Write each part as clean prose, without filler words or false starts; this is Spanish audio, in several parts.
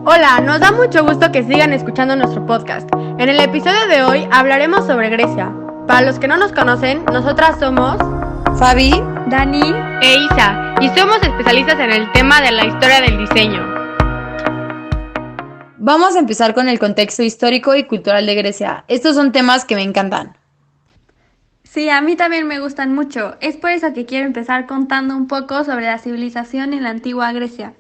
Hola, nos da mucho gusto que sigan escuchando nuestro podcast. En el episodio de hoy hablaremos sobre Grecia. Para los que no nos conocen, nosotras somos Fabi, Dani e Isa, y somos especialistas en el tema de la historia del diseño. Vamos a empezar con el contexto histórico y cultural de Grecia. Estos son temas que me encantan. Sí, a mí también me gustan mucho. Es por eso que quiero empezar contando un poco sobre la civilización en la antigua Grecia.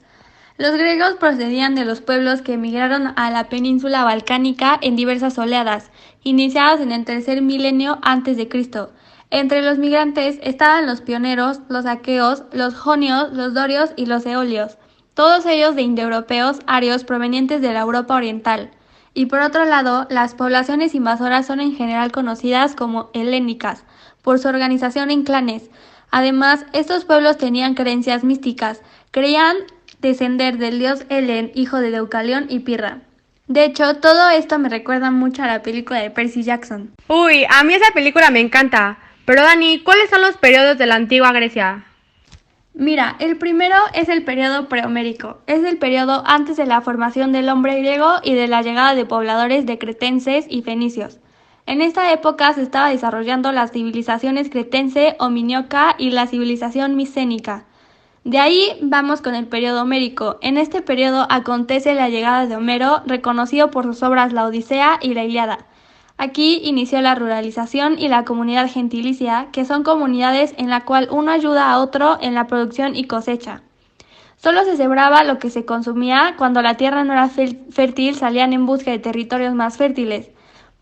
Los griegos procedían de los pueblos que emigraron a la península balcánica en diversas oleadas, iniciadas en el tercer milenio antes de Cristo. Entre los migrantes estaban los pioneros, los aqueos, los jonios, los dorios y los eolios, todos ellos de indoeuropeos arios provenientes de la Europa oriental. Y por otro lado, las poblaciones invasoras son en general conocidas como helénicas, por su organización en clanes. Además, estos pueblos tenían creencias místicas, creían descender del dios Helen, hijo de Deucalión y Pirra. De hecho, todo esto me recuerda mucho a la película de Percy Jackson. Uy, a mí esa película me encanta. Pero Dani, ¿cuáles son los periodos de la antigua Grecia? Mira, el primero es el periodo prehomérico. Es el periodo antes de la formación del hombre griego y de la llegada de pobladores de cretenses y fenicios. En esta época se estaba desarrollando las civilizaciones cretense o minioca y la civilización micénica. De ahí vamos con el periodo homérico. En este periodo acontece la llegada de Homero, reconocido por sus obras La Odisea y la Ilíada. Aquí inició la ruralización y la comunidad gentilicia, que son comunidades en la cual uno ayuda a otro en la producción y cosecha. Solo se sembraba lo que se consumía. Cuando la tierra no era fértil, salían en busca de territorios más fértiles.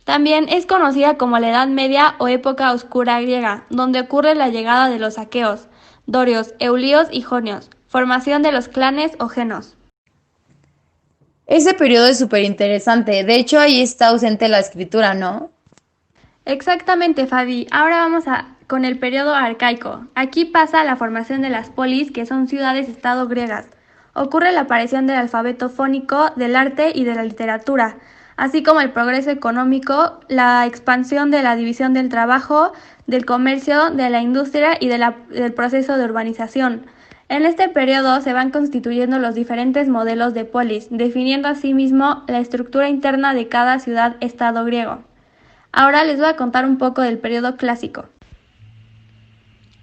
También es conocida como la Edad Media o época oscura griega, donde ocurre la llegada de los aqueos, dorios, eulíos y jonios, formación de los clanes o genos. Ese periodo es súper interesante. De hecho, ahí está ausente la escritura, ¿no? Exactamente, Fabi. Ahora vamos con el periodo arcaico. Aquí pasa la formación de las polis, que son ciudades-estado griegas. Ocurre la aparición del alfabeto fónico, del arte y de la literatura, así como el progreso económico, la expansión de la división del trabajo, del comercio, de la industria y del proceso de urbanización. En este periodo se van constituyendo los diferentes modelos de polis, definiendo asimismo la estructura interna de cada ciudad-estado griego. Ahora les voy a contar un poco del periodo clásico.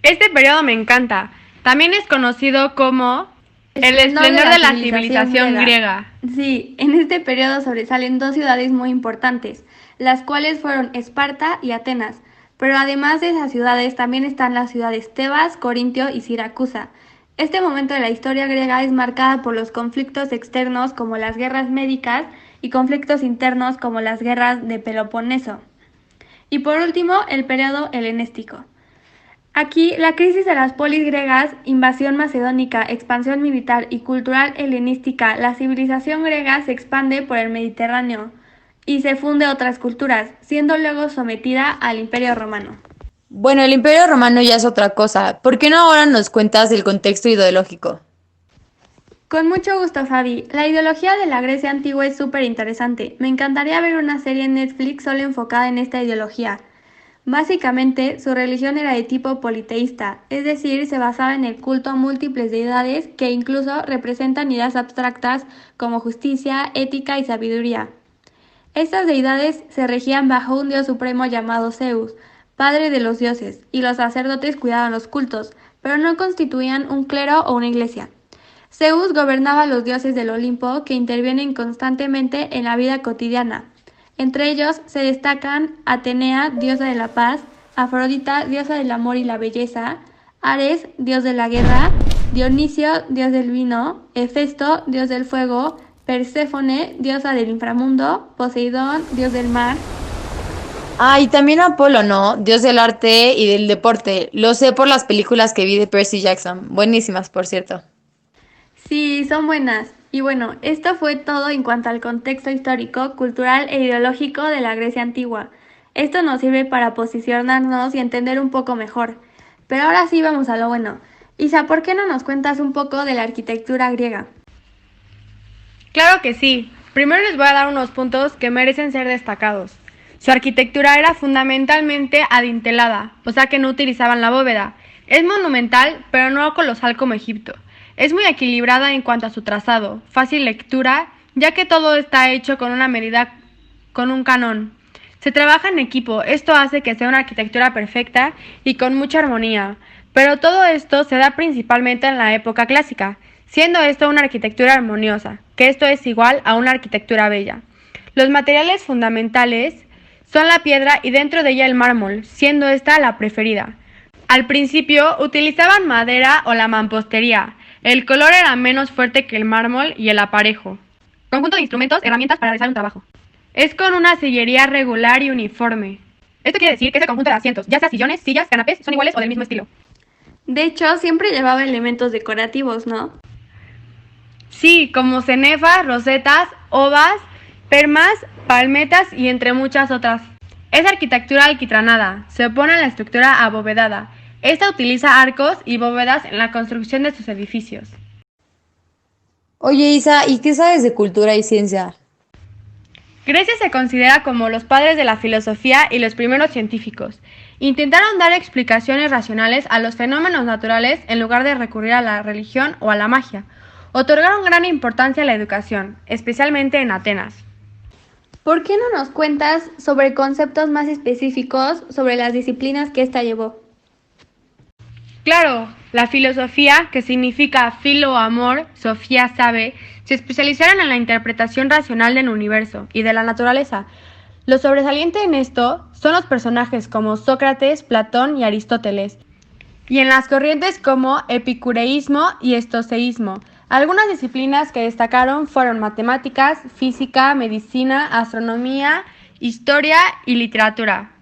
Este periodo me encanta. También es conocido como el esplendor de la civilización griega. Sí, en este periodo sobresalen dos ciudades muy importantes, las cuales fueron Esparta y Atenas. Pero además de esas ciudades también están las ciudades Tebas, Corintio y Siracusa. Este momento de la historia griega es marcada por los conflictos externos como las guerras médicas y conflictos internos como las guerras de Peloponeso. Y por último, el periodo helenístico. Aquí, la crisis de las polis griegas, invasión macedónica, expansión militar y cultural helenística, la civilización griega se expande por el Mediterráneo y se funde otras culturas, siendo luego sometida al Imperio Romano. Bueno, el Imperio Romano ya es otra cosa. ¿Por qué no ahora nos cuentas el contexto ideológico? Con mucho gusto, Fabi. La ideología de la Grecia antigua es súper interesante. Me encantaría ver una serie en Netflix solo enfocada en esta ideología. Básicamente, su religión era de tipo politeísta, es decir, se basaba en el culto a múltiples deidades que incluso representan ideas abstractas como justicia, ética y sabiduría. Estas deidades se regían bajo un dios supremo llamado Zeus, padre de los dioses, y los sacerdotes cuidaban los cultos, pero no constituían un clero o una iglesia. Zeus gobernaba a los dioses del Olimpo que intervienen constantemente en la vida cotidiana. Entre ellos se destacan Atenea, diosa de la paz, Afrodita, diosa del amor y la belleza, Ares, dios de la guerra, Dionisio, dios del vino, Hefesto, dios del fuego, Perséfone, diosa del inframundo, Poseidón, dios del mar. Ah, y también Apolo, ¿no? Dios del arte y del deporte. Lo sé por las películas que vi de Percy Jackson. Buenísimas, por cierto. Sí, son buenas. Y bueno, esto fue todo en cuanto al contexto histórico, cultural e ideológico de la Grecia antigua. Esto nos sirve para posicionarnos y entender un poco mejor. Pero ahora sí vamos a lo bueno. Isa, ¿por qué no nos cuentas un poco de la arquitectura griega? Claro que sí. Primero les voy a dar unos puntos que merecen ser destacados. Su arquitectura era fundamentalmente adintelada, o sea que no utilizaban la bóveda. Es monumental, pero no colosal como Egipto. Es muy equilibrada en cuanto a su trazado, fácil lectura ya que todo está hecho con una medida, con un canon. Se trabaja en equipo, esto hace que sea una arquitectura perfecta y con mucha armonía, pero todo esto se da principalmente en la época clásica, siendo esto una arquitectura armoniosa, que esto es igual a una arquitectura bella. Los materiales fundamentales son la piedra y dentro de ella el mármol, siendo esta la preferida. Al principio utilizaban madera o la mampostería. El color era menos fuerte que el mármol y el aparejo. Conjunto de instrumentos, herramientas para realizar un trabajo. Es con una sillería regular y uniforme. Esto quiere decir que ese conjunto de asientos, ya sea sillones, sillas, canapés, son iguales o del mismo estilo. De hecho, siempre llevaba elementos decorativos, ¿no? Sí, como cenefas, rosetas, ovas, permas, palmetas y entre muchas otras. Es arquitectura alquitranada, se opone a la estructura abovedada. Esta utiliza arcos y bóvedas en la construcción de sus edificios. Oye, Isa, ¿y qué sabes de cultura y ciencia? Grecia se considera como los padres de la filosofía y los primeros científicos. Intentaron dar explicaciones racionales a los fenómenos naturales en lugar de recurrir a la religión o a la magia. Otorgaron gran importancia a la educación, especialmente en Atenas. ¿Por qué no nos cuentas sobre conceptos más específicos sobre las disciplinas que ésta llevó? Claro, la filosofía, que significa filo amor, Sofía sabe, se especializaron en la interpretación racional del universo y de la naturaleza. Lo sobresaliente en esto son los personajes como Sócrates, Platón y Aristóteles, y en las corrientes como epicureísmo y estoicismo. Algunas disciplinas que destacaron fueron matemáticas, física, medicina, astronomía, historia y literatura.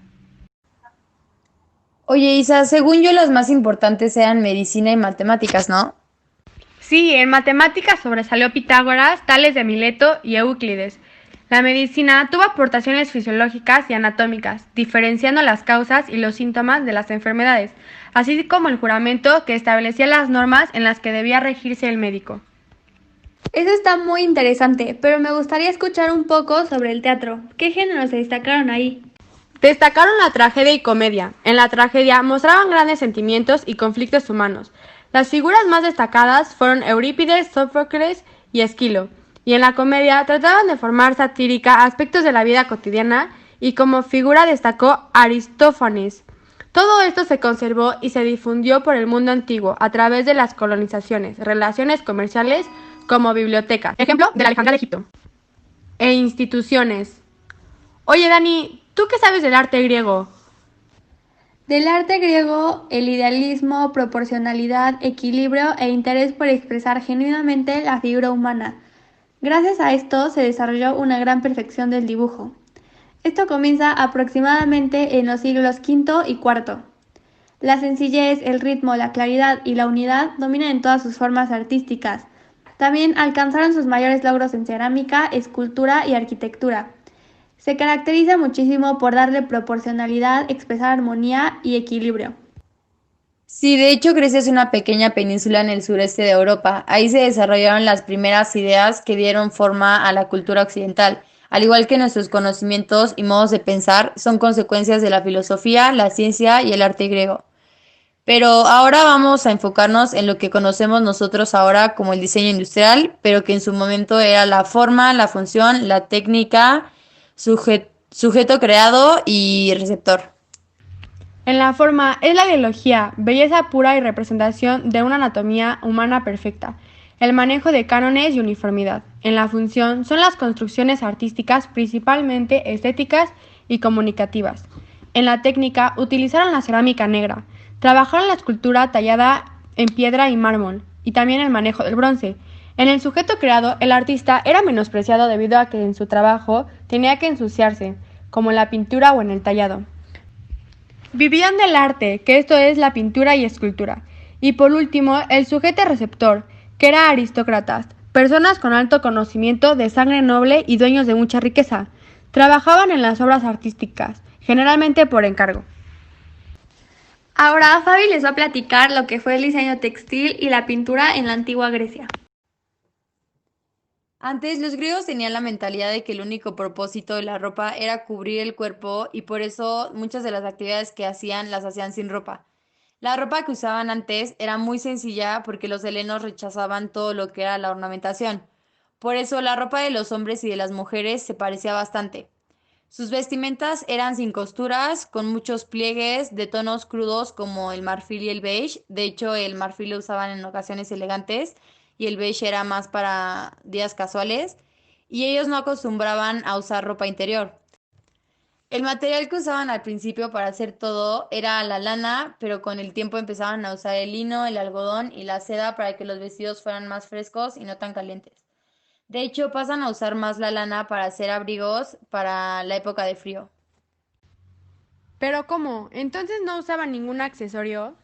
Oye, Isa, según yo las más importantes eran medicina y matemáticas, ¿no? Sí, en matemáticas sobresalió Pitágoras, Tales de Mileto y Euclides. La medicina tuvo aportaciones fisiológicas y anatómicas, diferenciando las causas y los síntomas de las enfermedades, así como el juramento que establecía las normas en las que debía regirse el médico. Eso está muy interesante, pero me gustaría escuchar un poco sobre el teatro. ¿Qué géneros se destacaron ahí? Destacaron la tragedia y comedia. En la tragedia mostraban grandes sentimientos y conflictos humanos. Las figuras más destacadas fueron Eurípides, Sófocles y Esquilo, y en la comedia trataban de formar satírica aspectos de la vida cotidiana y como figura destacó Aristófanes. Todo esto se conservó y se difundió por el mundo antiguo a través de las colonizaciones, relaciones comerciales como bibliotecas, ejemplo de la Alejandría de Egipto, e instituciones. Oye Dani, ¿tú qué sabes del arte griego? Del arte griego, el idealismo, proporcionalidad, equilibrio e interés por expresar genuinamente la figura humana. Gracias a esto se desarrolló una gran perfección del dibujo. Esto comienza aproximadamente en los siglos V y IV. La sencillez, el ritmo, la claridad y la unidad dominan en todas sus formas artísticas. También alcanzaron sus mayores logros en cerámica, escultura y arquitectura. Se caracteriza muchísimo por darle proporcionalidad, expresar armonía y equilibrio. Sí, de hecho Grecia es una pequeña península en el sureste de Europa. Ahí se desarrollaron las primeras ideas que dieron forma a la cultura occidental. Al igual que nuestros conocimientos y modos de pensar, son consecuencias de la filosofía, la ciencia y el arte griego. Pero ahora vamos a enfocarnos en lo que conocemos nosotros ahora como el diseño industrial, pero que en su momento era la forma, la función, la técnica, sujeto creado y receptor. En la forma es la biología, belleza pura y representación de una anatomía humana perfecta. El manejo de cánones y uniformidad. En la función son las construcciones artísticas principalmente estéticas y comunicativas. En la técnica utilizaron la cerámica negra. Trabajaron la escultura tallada en piedra y mármol, y también el manejo del bronce. En el sujeto creado, el artista era menospreciado debido a que en su trabajo tenía que ensuciarse, como en la pintura o en el tallado. Vivían del arte, que esto es la pintura y escultura. Y por último, el sujeto receptor, que era aristócratas, personas con alto conocimiento de sangre noble y dueños de mucha riqueza. Trabajaban en las obras artísticas, generalmente por encargo. Ahora Fabi les va a platicar lo que fue el diseño textil y la pintura en la antigua Grecia. Antes los griegos tenían la mentalidad de que el único propósito de la ropa era cubrir el cuerpo y por eso muchas de las actividades que hacían las hacían sin ropa. La ropa que usaban antes era muy sencilla porque los helenos rechazaban todo lo que era la ornamentación. Por eso la ropa de los hombres y de las mujeres se parecía bastante. Sus vestimentas eran sin costuras, con muchos pliegues de tonos crudos como el marfil y el beige. De hecho, el marfil lo usaban en ocasiones elegantes y el beige era más para días casuales. Y ellos no acostumbraban a usar ropa interior. El material que usaban al principio para hacer todo era la lana, pero con el tiempo empezaban a usar el lino, el algodón y la seda para que los vestidos fueran más frescos y no tan calientes. De hecho, pasan a usar más la lana para hacer abrigos para la época de frío. Pero ¿cómo? ¿Entonces no usaban ningún accesorio?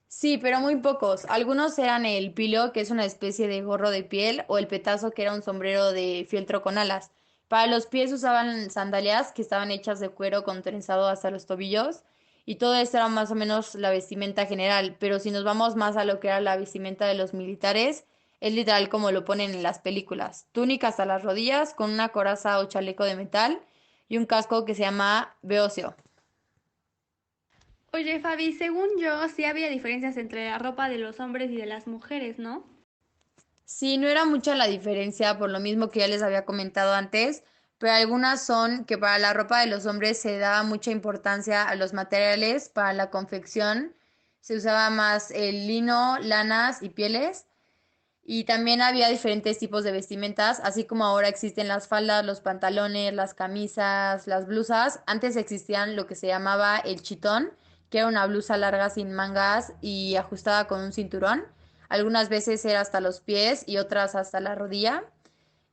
Sí, pero muy pocos. Algunos eran el pilo, que es una especie de gorro de piel, o el petazo, que era un sombrero de fieltro con alas. Para los pies usaban sandalias que estaban hechas de cuero con trenzado hasta los tobillos, y todo esto era más o menos la vestimenta general. Pero si nos vamos más a lo que era la vestimenta de los militares, es literal como lo ponen en las películas. Túnica hasta las rodillas, con una coraza o chaleco de metal, y un casco que se llama beocio. Oye, Fabi, según yo, sí había diferencias entre la ropa de los hombres y de las mujeres, ¿no? Sí, no era mucha la diferencia, por lo mismo que ya les había comentado antes, pero algunas son que para la ropa de los hombres se daba mucha importancia a los materiales, para la confección se usaba más el lino, lanas y pieles, y también había diferentes tipos de vestimentas, así como ahora existen las faldas, los pantalones, las camisas, las blusas. Antes existían lo que se llamaba el chitón, que era una blusa larga sin mangas y ajustada con un cinturón. Algunas veces era hasta los pies y otras hasta la rodilla.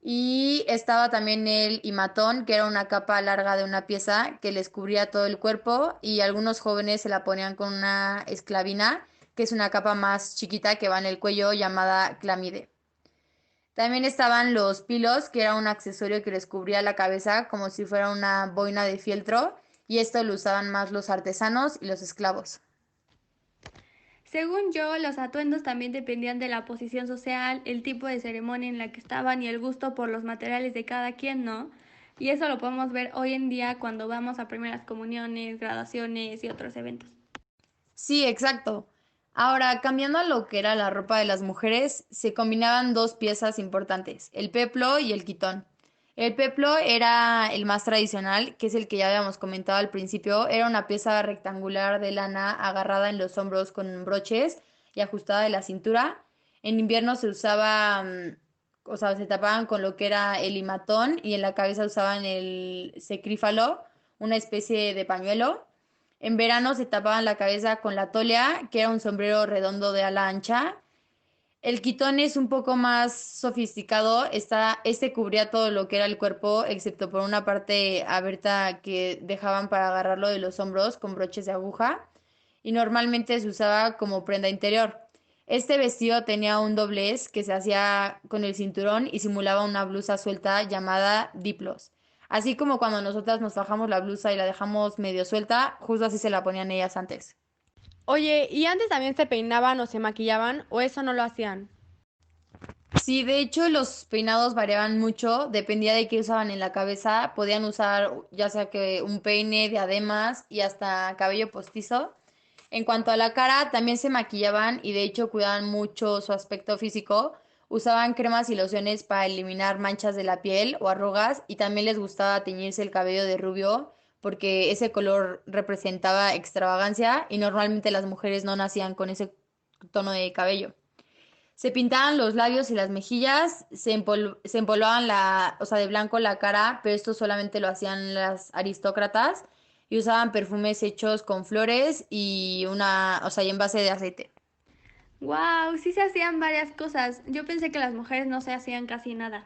Y estaba también el himatón, que era una capa larga de una pieza que les cubría todo el cuerpo y algunos jóvenes se la ponían con una esclavina, que es una capa más chiquita que va en el cuello llamada clamide. También estaban los pilos, que era un accesorio que les cubría la cabeza como si fuera una boina de fieltro, y esto lo usaban más los artesanos y los esclavos. Según yo, los atuendos también dependían de la posición social, el tipo de ceremonia en la que estaban y el gusto por los materiales de cada quien, ¿no? Y eso lo podemos ver hoy en día cuando vamos a primeras comuniones, graduaciones y otros eventos. Sí, exacto. Ahora, cambiando a lo que era la ropa de las mujeres, se combinaban dos piezas importantes, el peplo y el quitón. El peplo era el más tradicional, que es el que ya habíamos comentado al principio. Era una pieza rectangular de lana agarrada en los hombros con broches y ajustada de la cintura. En invierno se usaba, o sea, se tapaban con lo que era el himatón y en la cabeza usaban el secrífalo, una especie de pañuelo. En verano se tapaban la cabeza con la tolia, que era un sombrero redondo de ala ancha. El quitón es un poco más sofisticado, este cubría todo lo que era el cuerpo, excepto por una parte abierta que dejaban para agarrarlo de los hombros con broches de aguja, y normalmente se usaba como prenda interior. Este vestido tenía un doblez que se hacía con el cinturón y simulaba una blusa suelta llamada diplos. Así como cuando nosotras nos bajamos la blusa y la dejamos medio suelta, justo así se la ponían ellas antes. Oye, ¿y antes también se peinaban o se maquillaban o eso no lo hacían? Sí, de hecho los peinados variaban mucho, dependía de qué usaban en la cabeza, podían usar ya sea que un peine, diademas y hasta cabello postizo. En cuanto a la cara, también se maquillaban y de hecho cuidaban mucho su aspecto físico, usaban cremas y lociones para eliminar manchas de la piel o arrugas y también les gustaba teñirse el cabello de rubio porque ese color representaba extravagancia y normalmente las mujeres no nacían con ese tono de cabello. Se pintaban los labios y las mejillas, se empolvaban o sea, de blanco la cara, pero esto solamente lo hacían las aristócratas y usaban perfumes hechos con flores y o sea, y en base de aceite. ¡Wow! Sí se hacían varias cosas. Yo pensé que las mujeres no se hacían casi nada.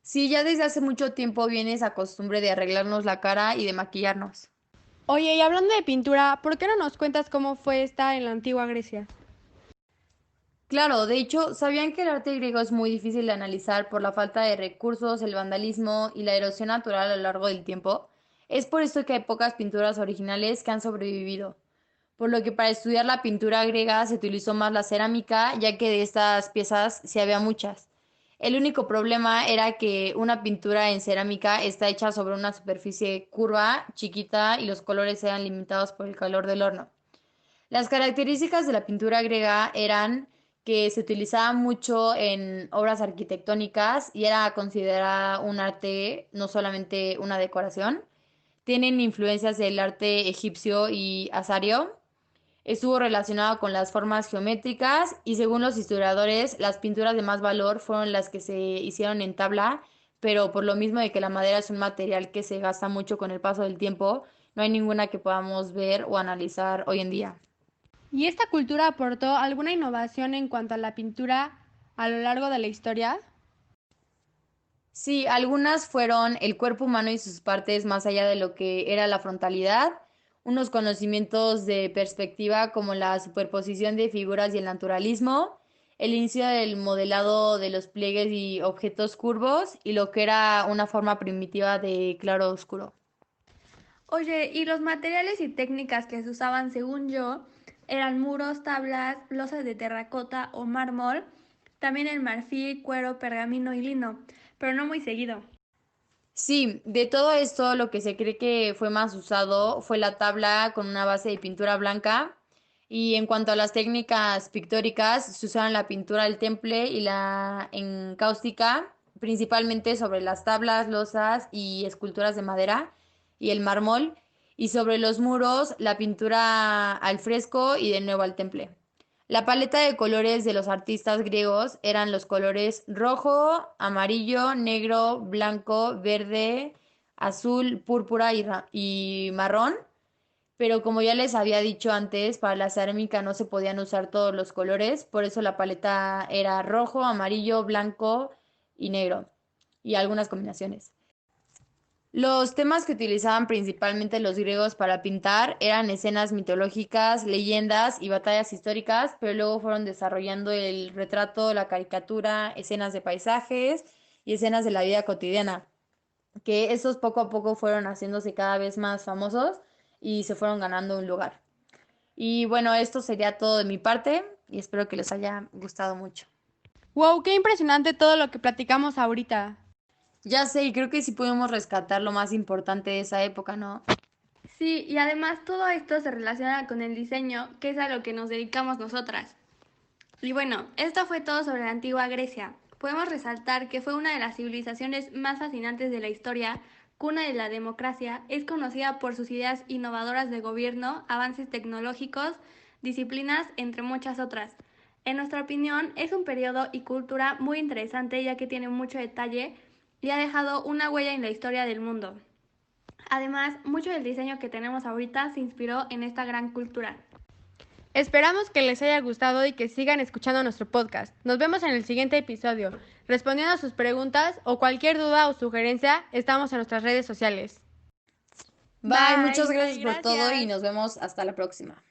Sí, ya desde hace mucho tiempo viene esa costumbre de arreglarnos la cara y de maquillarnos. Oye, y hablando de pintura, ¿por qué no nos cuentas cómo fue esta en la antigua Grecia? Claro, de hecho, ¿sabían que el arte griego es muy difícil de analizar por la falta de recursos, el vandalismo y la erosión natural a lo largo del tiempo? Es por esto que hay pocas pinturas originales que han sobrevivido. Por lo que para estudiar la pintura griega se utilizó más la cerámica, ya que de estas piezas sí había muchas. El único problema era que una pintura en cerámica está hecha sobre una superficie curva, chiquita, y los colores eran limitados por el calor del horno. Las características de la pintura griega eran que se utilizaba mucho en obras arquitectónicas y era considerada un arte, no solamente una decoración. Tienen influencias del arte egipcio y azario. Estuvo relacionado con las formas geométricas y según los historiadores, las pinturas de más valor fueron las que se hicieron en tabla, pero por lo mismo de que la madera es un material que se gasta mucho con el paso del tiempo, no hay ninguna que podamos ver o analizar hoy en día. ¿Y esta cultura aportó alguna innovación en cuanto a la pintura a lo largo de la historia? Sí, algunas fueron el cuerpo humano y sus partes más allá de lo que era la frontalidad, unos conocimientos de perspectiva como la superposición de figuras y el naturalismo, el inicio del modelado de los pliegues y objetos curvos y lo que era una forma primitiva de claro oscuro. Oye, y los materiales y técnicas que se usaban, según yo, eran muros, tablas, losas de terracota o mármol, también el marfil, cuero, pergamino y lino, pero no muy seguido. Sí, de todo esto lo que se cree que fue más usado fue la tabla con una base de pintura blanca y en cuanto a las técnicas pictóricas se usaron la pintura del temple y la encáustica principalmente sobre las tablas, losas y esculturas de madera y el mármol y sobre los muros la pintura al fresco y de nuevo al temple. La paleta de colores de los artistas griegos eran los colores rojo, amarillo, negro, blanco, verde, azul, púrpura y marrón. Pero como ya les había dicho antes, para la cerámica no se podían usar todos los colores, por eso la paleta era rojo, amarillo, blanco y negro, y algunas combinaciones. Los temas que utilizaban principalmente los griegos para pintar eran escenas mitológicas, leyendas y batallas históricas, pero luego fueron desarrollando el retrato, la caricatura, escenas de paisajes y escenas de la vida cotidiana, que esos poco a poco fueron haciéndose cada vez más famosos y se fueron ganando un lugar. Y bueno, esto sería todo de mi parte y espero que les haya gustado mucho. ¡Wow! ¡Qué impresionante todo lo que platicamos ahorita! Ya sé, y creo que sí pudimos rescatar lo más importante de esa época, ¿no? Sí, y además todo esto se relaciona con el diseño, que es a lo que nos dedicamos nosotras. Y bueno, esto fue todo sobre la antigua Grecia. Podemos resaltar que fue una de las civilizaciones más fascinantes de la historia, cuna de la democracia, es conocida por sus ideas innovadoras de gobierno, avances tecnológicos, disciplinas, entre muchas otras. En nuestra opinión, es un periodo y cultura muy interesante ya que tiene mucho detalle y ha dejado una huella en la historia del mundo. Además, mucho del diseño que tenemos ahorita se inspiró en esta gran cultura. Esperamos que les haya gustado y que sigan escuchando nuestro podcast. Nos vemos en el siguiente episodio. Respondiendo a sus preguntas o cualquier duda o sugerencia, estamos en nuestras redes sociales. Bye, muchas Bye. gracias por todo y Gracias. nos vemos hasta la próxima.